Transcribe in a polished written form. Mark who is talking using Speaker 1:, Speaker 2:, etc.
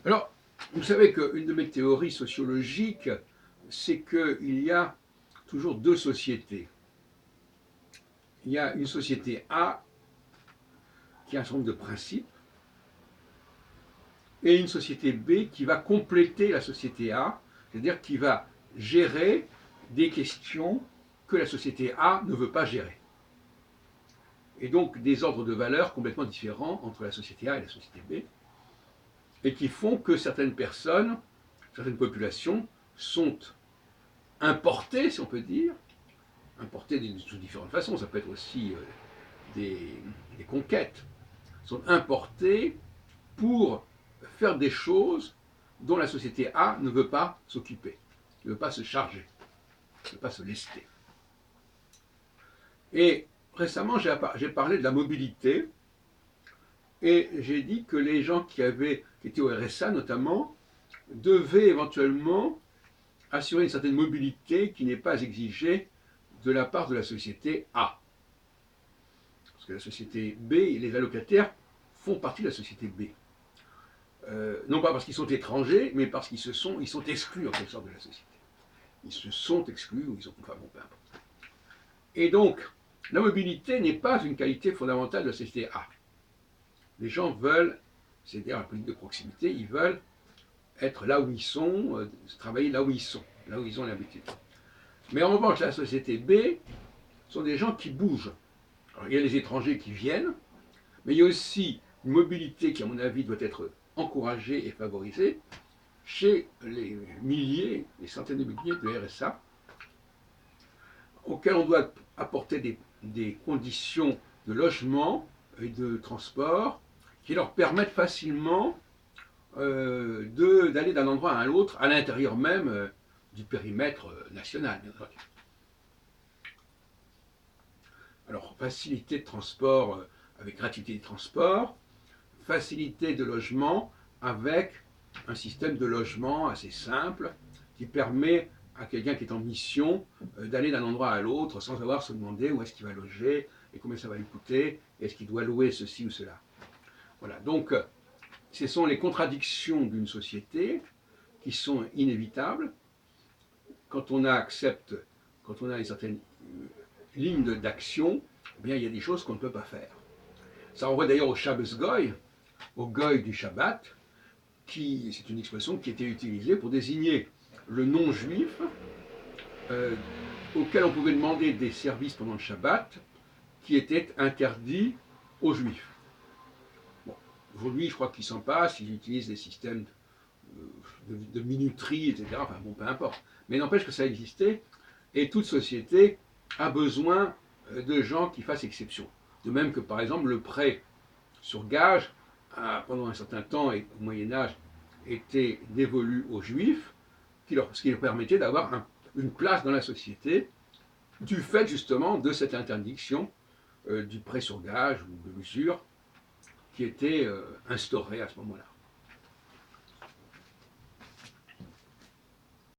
Speaker 1: Alors, vous savez qu'une de mes théories sociologiques, c'est qu'il y a toujours deux sociétés. Il y a une société A qui a un certain nombre de principes, et une société B qui va compléter la société A, c'est-à-dire qui va gérer des questions que la société A ne veut pas gérer. Et donc des ordres de valeurs complètement différents entre la société A et la société B, et qui font que certaines personnes, certaines populations sont importées, si on peut dire, importées sous différentes façons, ça peut être aussi des, des conquêtes, sont importées pour faire des choses dont la société A ne veut pas s'occuper, ne veut pas se charger, ne veut pas se lester. Et récemment, j'ai parlé de la mobilité et j'ai dit que les gens qui étaient au RSA notamment devaient éventuellement assurer une certaine mobilité qui n'est pas exigée de la part de la société A. Parce que la société B, les allocataires font partie de la société B. Non pas parce qu'ils sont étrangers, mais parce qu'ils ils sont exclus en quelque sorte de la société. Ils se sont exclus, ou ils ont, enfin bon, peu importe. Et donc, la mobilité n'est pas une qualité fondamentale de la société A. Les gens veulent, c'est-à-dire la politique de proximité, ils veulent être là où ils sont, travailler là où ils sont, là où ils ont l'habitude. Mais en revanche, la société B sont des gens qui bougent. Alors, il y a les étrangers qui viennent, mais il y a aussi une mobilité qui, à mon avis, doit être encouragée et favorisée chez les milliers, les centaines de milliers de RSA, auxquels on doit apporter des conditions de logement et de transport qui leur permettent facilement d'aller d'un endroit à l'autre, à l'intérieur même du périmètre national, bien entendu. Alors, facilité de transport avec gratuité de transport, facilité de logement avec un système de logement assez simple qui permet à quelqu'un qui est en mission d'aller d'un endroit à l'autre sans avoir à se demander où est-ce qu'il va loger et combien ça va lui coûter, est-ce qu'il doit louer ceci ou cela. Voilà, donc ce sont les contradictions d'une société qui sont inévitables quand on accepte, quand on a une certaine ligne d'action, eh bien il y a des choses qu'on ne peut pas faire. Ça renvoie d'ailleurs au Shabbos Goy, au Goy du Shabbat, c'est une expression qui était utilisée pour désigner le non-juif auquel on pouvait demander des services pendant le Shabbat qui étaient interdits aux juifs. Bon, aujourd'hui, je crois qu'ils s'en passent, ils utilisent des systèmes de minuterie, etc. Enfin bon, peu importe. Mais n'empêche que ça existait, et toute société a besoin de gens qui fassent exception. De même que, par exemple, le prêt sur gage, pendant un certain temps et au Moyen-Âge, était dévolu aux Juifs, ce qui leur permettait d'avoir une place dans la société, du fait justement de cette interdiction du prêt sur gage ou de l'usure qui était instaurée à ce moment-là.